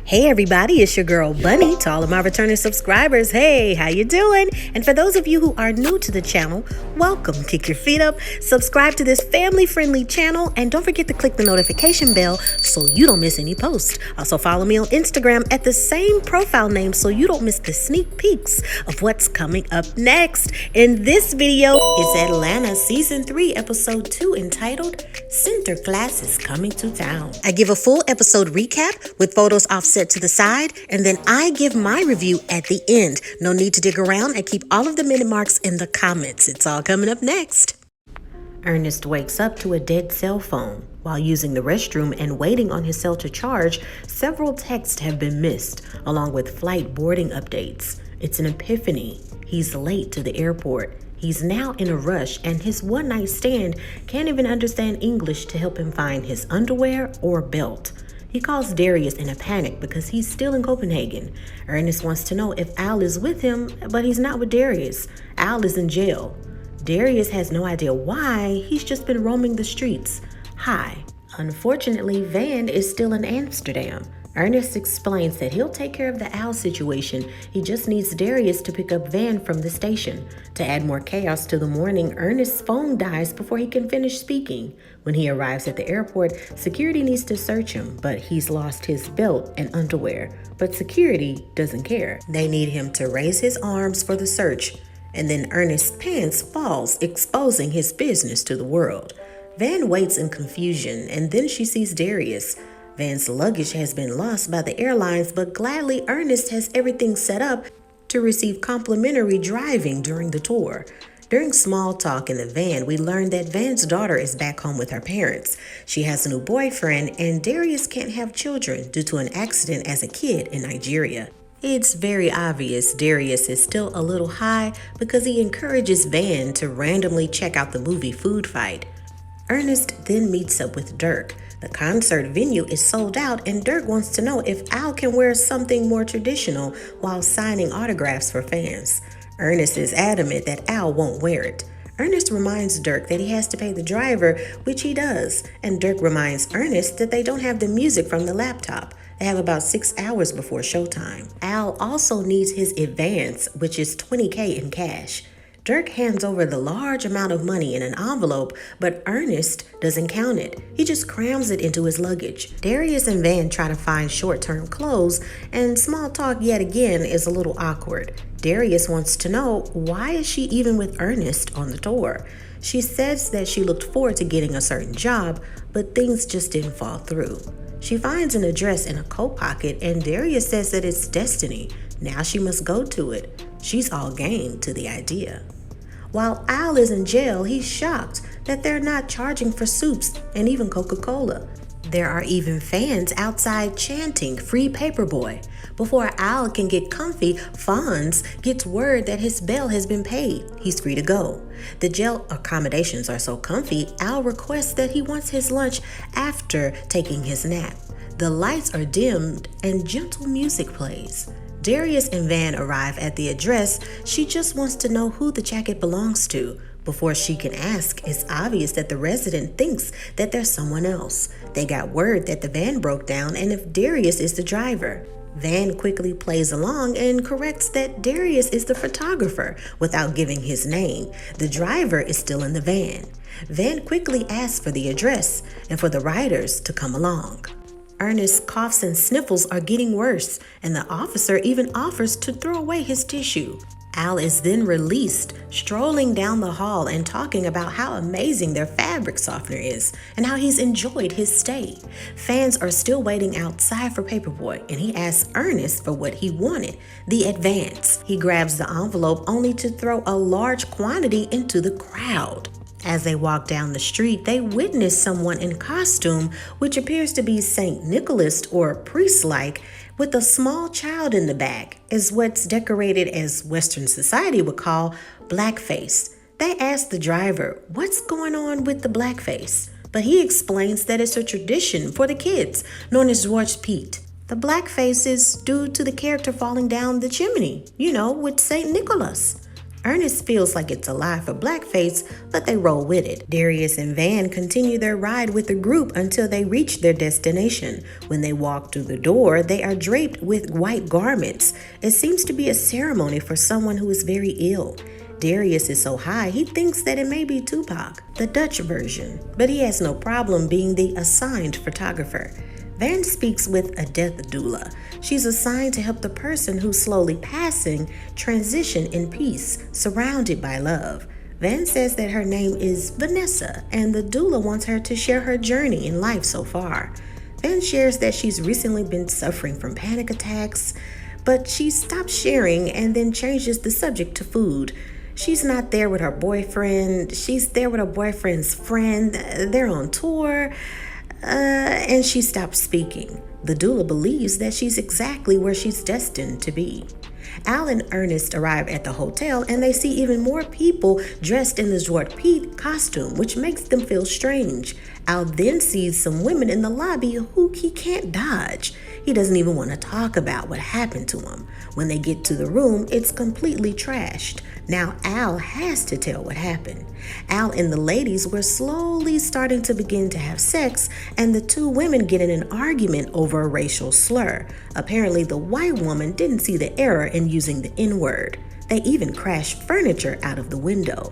Hey everybody, it's your girl Bunny. To all of my returning subscribers, hey, how you doing? And for those of you who are new to the channel, welcome. Kick your feet up, subscribe to this family-friendly channel, and don't forget to click the notification bell so you don't miss any posts. Also follow me on Instagram at the same profile name so you don't miss the sneak peeks of what's coming up next. In this video is Atlanta Season 3, Episode 2, entitled Sinter Class is Coming to Town. I give a full episode recap with photos offset to the side, and then I give my review at the end. No need to dig around and keep all of the minute marks in the comments. It's all coming up next. Ernest wakes up to a dead cell phone. While using the restroom and waiting on his cell to charge, several texts have been missed, along with flight boarding updates. It's an epiphany. He's late to the airport. He's now in a rush, and his one-night stand can't even understand English to help him find his underwear or belt. He calls Darius in a panic because he's still in Copenhagen. Ernest wants to know if Al is with him, but he's not with Darius. Al is in jail. Darius has no idea why. He's just been roaming the streets. Hi. Unfortunately, Van is still in Amsterdam. Ernest explains that he'll take care of the Al situation. He just needs Darius to pick up Van from the station. To add more chaos to the morning, Ernest's phone dies before he can finish speaking. When he arrives at the airport, security needs to search him, but he's lost his belt and underwear. But security doesn't care. They need him to raise his arms for the search, and then Ernest's pants falls, exposing his business to the world. Van waits in confusion, and then she sees Darius. Van's luggage has been lost by the airlines, but gladly Ernest has everything set up to receive complimentary driving during the tour. During small talk in the van, we learn that Van's daughter is back home with her parents. She has a new boyfriend, and Darius can't have children due to an accident as a kid in Nigeria. It's very obvious Darius is still a little high because he encourages Van to randomly check out the movie Food Fight. Ernest then meets up with Dirk. The concert venue is sold out, and Dirk wants to know if Al can wear something more traditional while signing autographs for fans. Ernest is adamant that Al won't wear it. Ernest reminds Dirk that he has to pay the driver, which he does, and Dirk reminds Ernest that they don't have the music from the laptop. They have about 6 hours before showtime. Al also needs his advance, which is $20K in cash. Dirk hands over the large amount of money in an envelope, but Ernest doesn't count it. He just crams it into his luggage. Darius and Van try to find short-term clothes, and small talk yet again is a little awkward. Darius wants to know, why is she even with Ernest on the tour? She says that she looked forward to getting a certain job, but things just didn't fall through. She finds an address in a coat pocket, and Darius says that it's destiny. Now she must go to it. She's all game to the idea. While Al is in jail, he's shocked that they're not charging for soups and even Coca-Cola. There are even fans outside chanting "Free Paperboy." Before Al can get comfy, Fonz gets word that his bail has been paid. He's free to go. The jail accommodations are so comfy, Al requests that he wants his lunch after taking his nap. The lights are dimmed and gentle music plays. Darius and Van arrive at the address. She just wants to know who the jacket belongs to. Before she can ask, it's obvious that the resident thinks that there's someone else. They got word that the van broke down and if Darius is the driver. Van quickly plays along and corrects that Darius is the photographer without giving his name. The driver is still in the van. Van quickly asks for the address and for the riders to come along. Ernest's coughs and sniffles are getting worse, and the officer even offers to throw away his tissue. Al is then released, strolling down the hall and talking about how amazing their fabric softener is and how he's enjoyed his stay. Fans are still waiting outside for Paperboy, and he asks Ernest for what he wanted, the advance. He grabs the envelope only to throw a large quantity into the crowd. As they walk down the street, they witness someone in costume, which appears to be St. Nicholas or priest-like, with a small child in the back, is what's decorated as Western society would call blackface. They ask the driver, what's going on with the blackface? But he explains that it's a tradition for the kids, known as Zwarte Piet. The blackface is due to the character falling down the chimney, with St. Nicholas. Ernest feels like it's a lie for blackface, but they roll with it. Darius and Van continue their ride with the group until they reach their destination. When they walk through the door, they are draped with white garments. It seems to be a ceremony for someone who is very ill. Darius is so high, he thinks that it may be Tupac, the Dutch version, but he has no problem being the assigned photographer. Van speaks with a death doula. She's assigned to help the person who's slowly passing transition in peace, surrounded by love. Van says that her name is Vanessa, and the doula wants her to share her journey in life so far. Van shares that she's recently been suffering from panic attacks, but she stops sharing and then changes the subject to food. She's not there with her boyfriend. She's there with her boyfriend's friend. They're on tour. And she stops speaking. The doula believes that she's exactly where she's destined to be. Al and Ernest arrive at the hotel and they see even more people dressed in the Zwarte Piet costume, which makes them feel strange. Al then sees some women in the lobby who he can't dodge. He doesn't even want to talk about what happened to him. When they get to the room, it's completely trashed. Now Al has to tell what happened. Al and the ladies were slowly starting to begin to have sex, and the two women get in an argument over a racial slur. Apparently, the white woman didn't see the error in using the N-word. They even crashed furniture out of the window.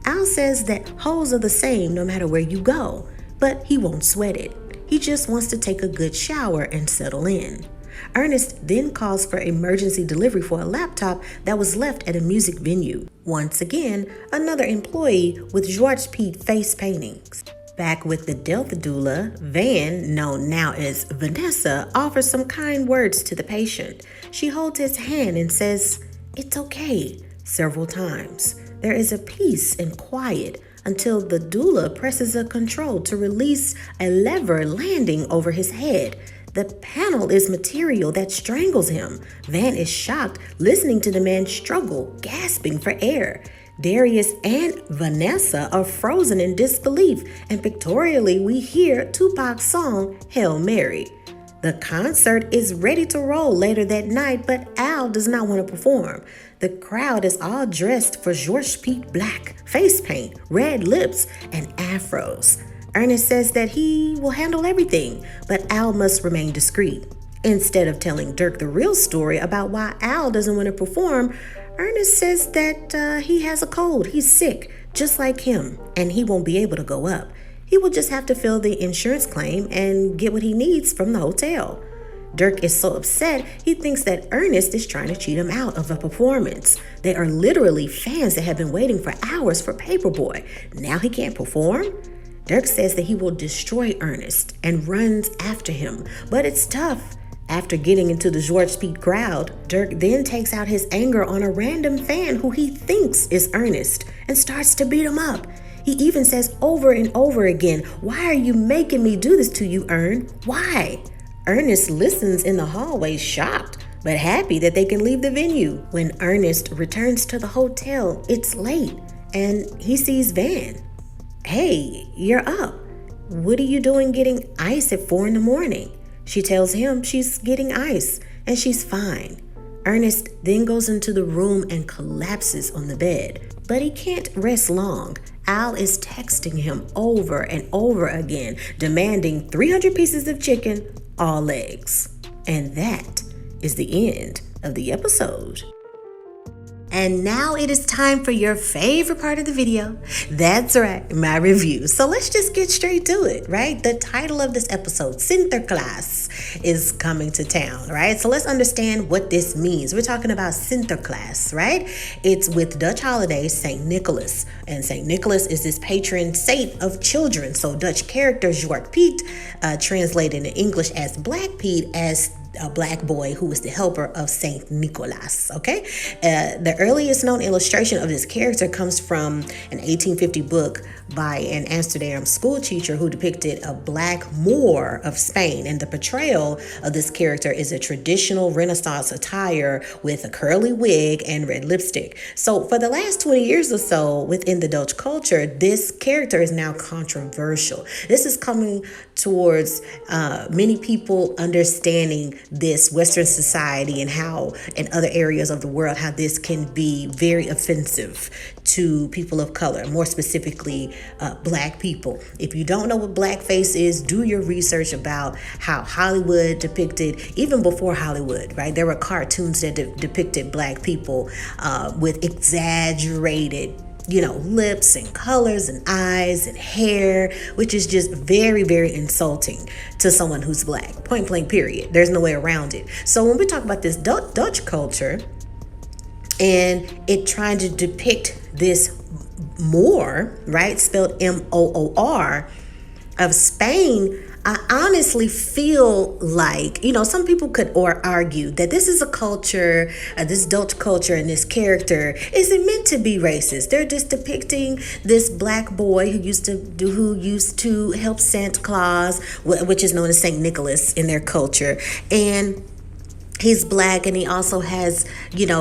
Al says that hoes are the same no matter where you go, but he won't sweat it. He just wants to take a good shower and settle in. Ernest then calls for emergency delivery for a laptop that was left at a music venue. Once again, another employee with Zwarte Piet face paintings. Back with the Delta doula, Van, known now as Vanessa, offers some kind words to the patient. She holds his hand and says, "It's okay," several times. There is a peace and quiet until the doula presses a control to release a lever landing over his head. The panel is material that strangles him. Van is shocked, listening to the man struggle, gasping for air. Darius and Vanessa are frozen in disbelief, and pictorially we hear Tupac's song, Hail Mary. The concert is ready to roll later that night, but Al does not want to perform. The crowd is all dressed for Zwarte Piet black, face paint, red lips, and afros. Ernest says that he will handle everything, but Al must remain discreet. Instead of telling Dirk the real story about why Al doesn't want to perform, Ernest says that he has a cold, he's sick, just like him, and he won't be able to go up. He will just have to fill the insurance claim and get what he needs from the hotel. Dirk is so upset, he thinks that Ernest is trying to cheat him out of a performance. They are literally fans that have been waiting for hours for Paperboy. Now he can't perform? Dirk says that he will destroy Ernest and runs after him, but it's tough. After getting into the Zwarte Piet crowd, Dirk then takes out his anger on a random fan who he thinks is Ernest and starts to beat him up. He even says over and over again, "Why are you making me do this to you, Ern? Why?" Ernest listens in the hallway, shocked, but happy that they can leave the venue. When Ernest returns to the hotel, it's late, and he sees Van. "Hey, you're up. What are you doing getting ice at 4 a.m? She tells him she's getting ice, and she's fine. Ernest then goes into the room and collapses on the bed, but he can't rest long. Al is texting him over and over again, demanding 300 pieces of chicken, all legs. And that is the end of the episode. And now it is time for your favorite part of the video. That's right, my review. So let's just get straight to it, right? The title of this episode, Sinterklaas, is coming to town, right? So let's understand what this means. We're talking about Sinterklaas, right? It's with Dutch holiday, St. Nicholas. And St. Nicholas is this patron saint of children. So Dutch character Zwarte Piet, translated in English as Black Piet, as a black boy who was the helper of Saint Nicholas, okay? The earliest known illustration of this character comes from an 1850 book by an Amsterdam school teacher who depicted a black Moor of Spain. And the portrayal of this character is a traditional Renaissance attire with a curly wig and red lipstick. So for the last 20 years or so within the Dutch culture, this character is now controversial. This is coming towards many people understanding this Western society and how in other areas of the world, how this can be very offensive to people of color, more specifically Black people. If you don't know what blackface is, do your research about how Hollywood depicted, even before Hollywood, right? There were cartoons that depicted Black people with exaggerated lips and colors and eyes and hair, which is just very, very insulting to someone who's Black. Point blank, period. There's no way around it. So when we talk about this Dutch culture and it trying to depict this Moor, right, spelled Moor, of Spain, I honestly feel like, some people could argue that this is a culture, this Dutch culture and this character isn't meant to be racist. They're just depicting this Black boy who used to help Santa Claus, which is known as Saint Nicholas in their culture. And he's Black, and he also has,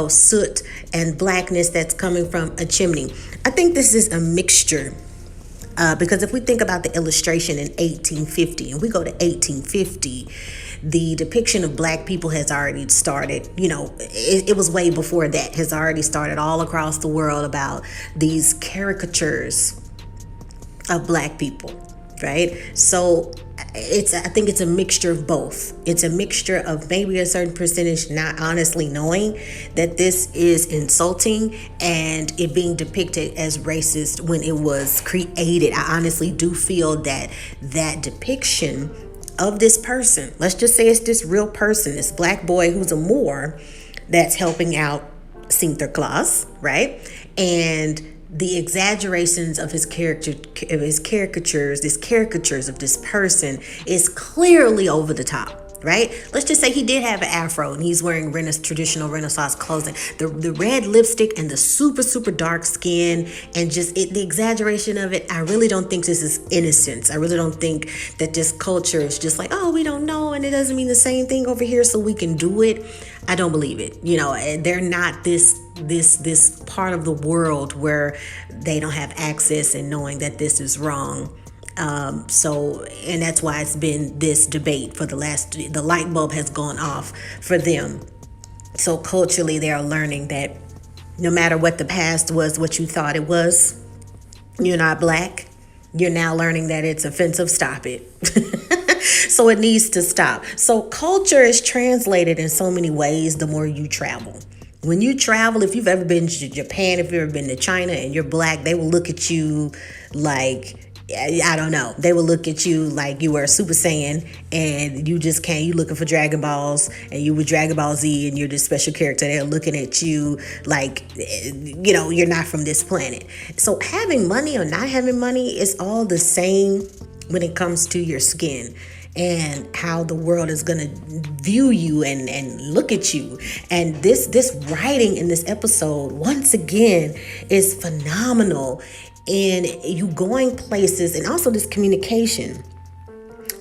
soot and blackness that's coming from a chimney. I think this is a mixture. Because if we think about the illustration in 1850, and we go to 1850, the depiction of Black people has already started. It was way before that, has already started all across the world about these caricatures of Black people, right? So I think it's a mixture of both. It's a mixture of maybe a certain percentage not honestly knowing that this is insulting and it being depicted as racist when it was created. I honestly do feel that depiction of this person, let's just say it's this real person, this Black boy who's a Moor that's helping out Sinter Claus, right? And the exaggerations of his caricatures of this person is clearly over the top, right? Let's just say he did have an afro and he's wearing traditional Renaissance clothing. The red lipstick and the super, super dark skin and just the exaggeration of it. I really don't think this is innocence. I really don't think that this culture is just like, oh, we don't know and it doesn't mean the same thing over here so we can do it. I don't believe it. They're not this part of the world where they don't have access and knowing that this is wrong. And that's why it's been this debate for the light bulb has gone off for them. So culturally, they are learning that no matter what the past was, what you thought it was, you're not Black. You're now learning that it's offensive. Stop it. So it needs to stop. So culture is translated in so many ways the more you travel. When you travel, if you've ever been to Japan, if you've ever been to China and you're Black, they will look at you like, I don't know. They will look at you like you were a Super Saiyan and you looking for Dragon Balls and you were Dragon Ball Z and you're this special character. They're looking at you like, you're not from this planet. So having money or not having money is all the same when it comes to your skin and how the world is going to view you and look at you. And this writing in this episode, once again, is phenomenal. And you going places and also this communication.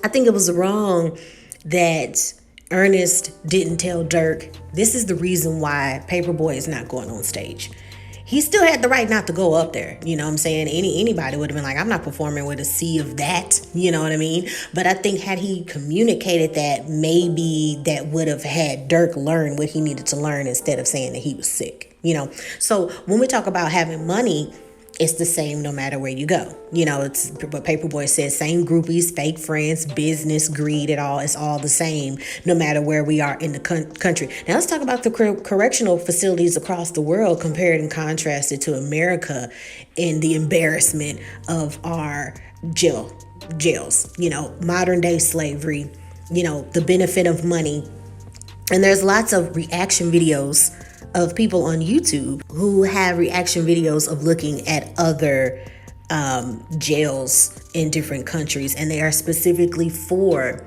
I think it was wrong that Ernest didn't tell Dirk, this is the reason why Paperboy is not going on stage. He still had the right not to go up there. You know what I'm saying? Anybody would have been like, I'm not performing with a sea of that. You know what I mean? But I think had he communicated that, maybe that would have had Dirk learn what he needed to learn instead of saying that he was sick. So when we talk about having money, it's the same no matter where you go. It's what Paperboy says, same groupies, fake friends, business, greed, it's all the same no matter where we are in the country. Now let's talk about the correctional facilities across the world compared and contrasted to America in the embarrassment of our jails, modern day slavery, the benefit of money. And there's lots of reaction videos of people on YouTube who have reaction videos of looking at other jails in different countries. And they are specifically for,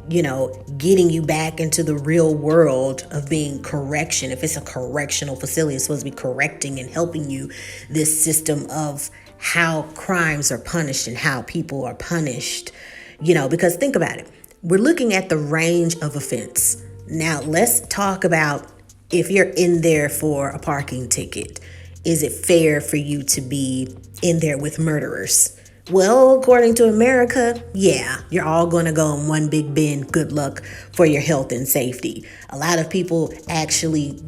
getting you back into the real world of being correction. If it's a correctional facility, it's supposed to be correcting and helping you this system of how crimes are punished and how people are punished, because think about it. We're looking at the range of offense. Now let's talk about if you're in there for a parking ticket, is it fair for you to be in there with murderers, Well, according to America, yeah, you're all going to go in one big bin. Good luck for your health and safety. A lot of people actually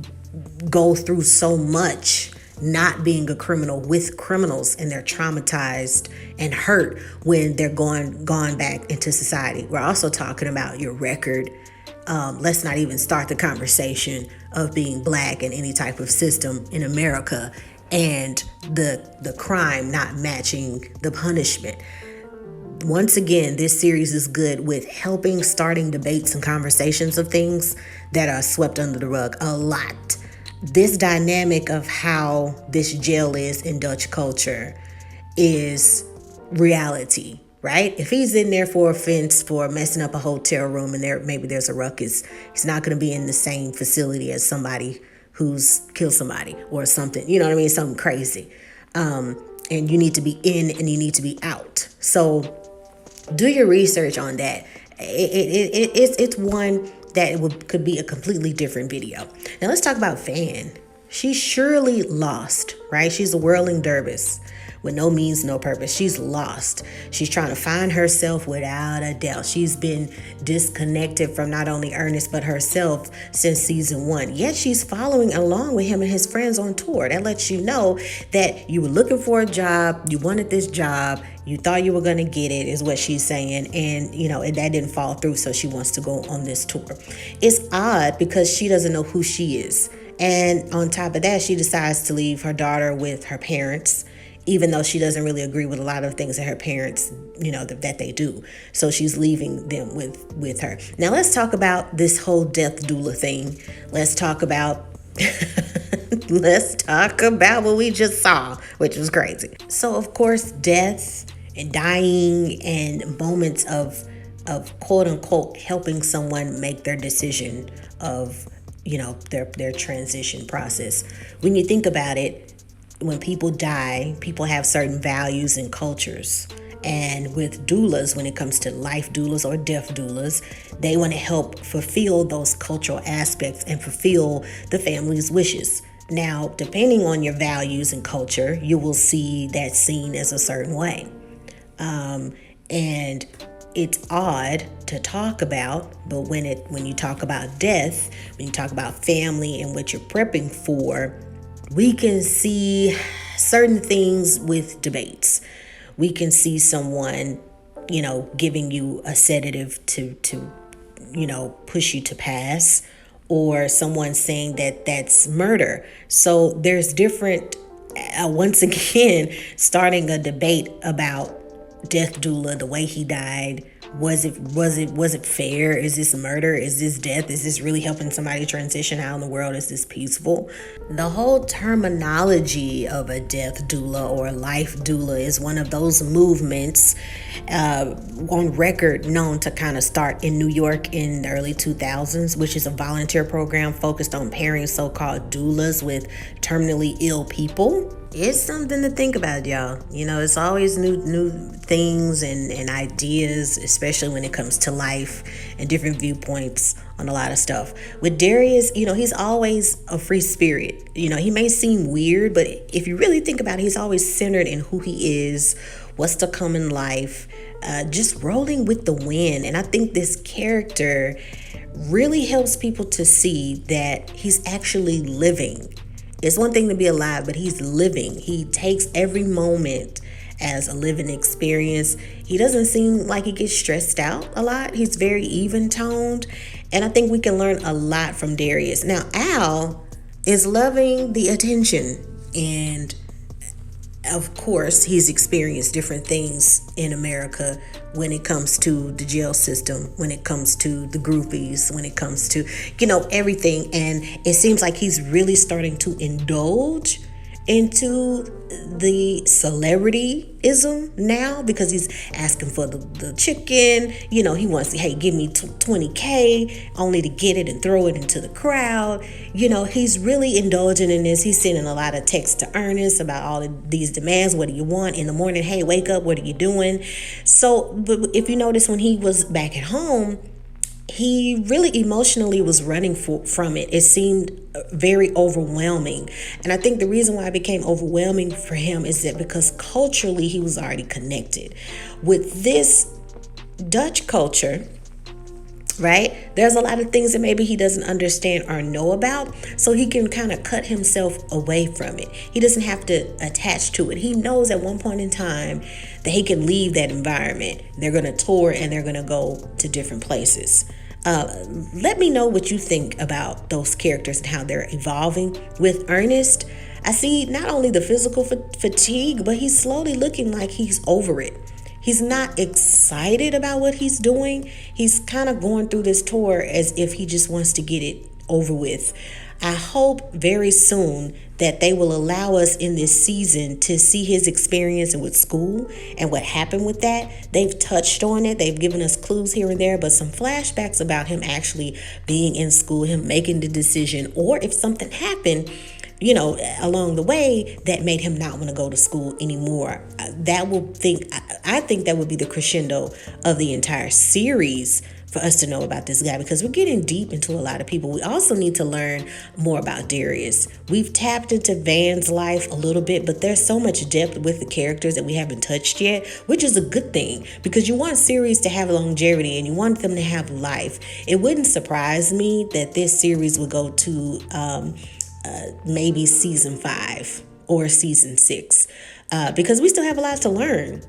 go through so much not being a criminal with criminals, and they're traumatized and hurt when they're gone back into society. We're also talking about your record. Let's not even start the conversation of being black in any type of system in America and the crime not matching the punishment. Once again, this series is good with helping starting debates and conversations of things that are swept under the rug a lot. This dynamic of how this jail is in Dutch culture is reality, right? If he's in there for offense for messing up a hotel room and maybe there's a ruckus, he's not going to be in the same facility as somebody who's killed somebody or something. You know what I mean? Something crazy. And you need to be in and you need to be out. So do your research on that. It's one that could be a completely different video. Now let's talk about Fan. She's surely lost, right? She's a whirling dervish with no means, no purpose. She's lost. She's trying to find herself without a doubt. She's been disconnected from not only Ernest, but herself since season 1. Yet she's following along with him and his friends on tour. That lets you know that you were looking for a job. You wanted this job. You thought you were going to get it, is what she's saying. And, and that didn't fall through. So she wants to go on this tour. It's odd because she doesn't know who she is. And on top of that, she decides to leave her daughter with her parents, even though she doesn't really agree with a lot of things that her parents, that they do. So she's leaving them with her. Now let's talk about this whole death doula thing. Let's talk about what we just saw, which was crazy. So of course, death and dying and moments of quote unquote helping someone make their decision of their transition process. When you think about it, when people die, people have certain values and cultures. And with doulas, when it comes to life doulas or death doulas, they want to help fulfill those cultural aspects and fulfill the family's wishes. Now, depending on your values and culture, you will see that seen as a certain way. And it's odd to talk about, but when you talk about death, when you talk about family and what you're prepping for, we can see certain things with debates. We can see someone, giving you a sedative to push you to pass, or someone saying that that's murder. So there's different, once again, starting a debate about death doula, the way he died. Was it fair? Is this murder? Is this death? Is this really helping somebody transition? How in the world is this peaceful? The whole terminology of a death doula or a life doula is one of those movements on record known to kind of start in New York in the early 2000s, which is a volunteer program focused on pairing so-called doulas with terminally ill people. It's something to think about, y'all. It's always new things and ideas, especially when it comes to life and different viewpoints on a lot of stuff. With Darius, he's always a free spirit. He may seem weird, but if you really think about it, he's always centered in who he is, what's to come in life, just rolling with the wind. And I think this character really helps people to see that he's actually living. It's one thing to be alive, but he's living. He takes every moment as a living experience. He doesn't seem like he gets stressed out a lot. He's very even-toned. And I think we can learn a lot from Darius. Now, Al is loving the attention. And of course, he's experienced different things in America when it comes to the jail system, when it comes to the groupies, when it comes to, everything. And it seems like he's really starting to indulge into the celebrityism now, because he's asking for the chicken. He wants to, hey, give me 20K only to get it and throw it into the crowd. He's really indulging in this. He's sending a lot of texts to Ernest about all of these demands. What do you want in the morning? Hey, wake up. What are you doing? So, but if you notice, when he was back at home, he really emotionally was running from it. It seemed very overwhelming. And I think the reason why it became overwhelming for him is that because culturally he was already connected with this Dutch culture, right? There's a lot of things that maybe he doesn't understand or know about, so he can kind of cut himself away from it. He doesn't have to attach to it. He knows at one point in time that he can leave that environment. They're going to tour and they're going to go to different places. Let me know what you think about those characters and how they're evolving. With Ernest, I see not only the physical fatigue, but he's slowly looking like he's over it. He's not excited about what he's doing. He's kind of going through this tour as if he just wants to get it over with. I hope very soon that they will allow us in this season to see his experience with school and what happened with that. They've touched on it. They've given us clues here and there, but some flashbacks about him actually being in school, him making the decision, or if something happened, along the way that made him not want to go to school anymore. I think that would be the crescendo of the entire series for us to know about this guy, because we're getting deep into a lot of people. We also need to learn more about Darius. We've tapped into Van's life a little bit, but there's so much depth with the characters that we haven't touched yet, which is a good thing, because you want series to have longevity and you want them to have life. It wouldn't surprise me that this series would go to maybe season 5 or season 6, because we still have a lot to learn.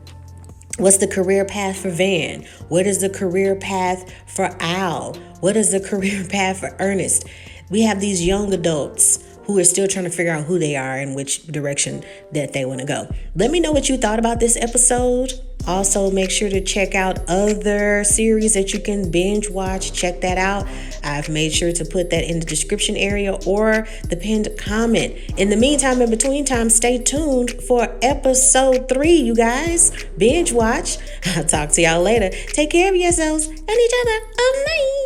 What's the career path for Van? What is the career path for Al? What is the career path for Ernest? We have these young adults who are still trying to figure out who they are and which direction that they want to go. Let me know what you thought about this episode. Also, make sure to check out other series that you can binge watch. Check that out. I've made sure to put that in the description area or the pinned comment. In the meantime, in between time, stay tuned for episode 3, you guys. Binge watch. I'll talk to y'all later. Take care of yourselves and each other. Oh, night.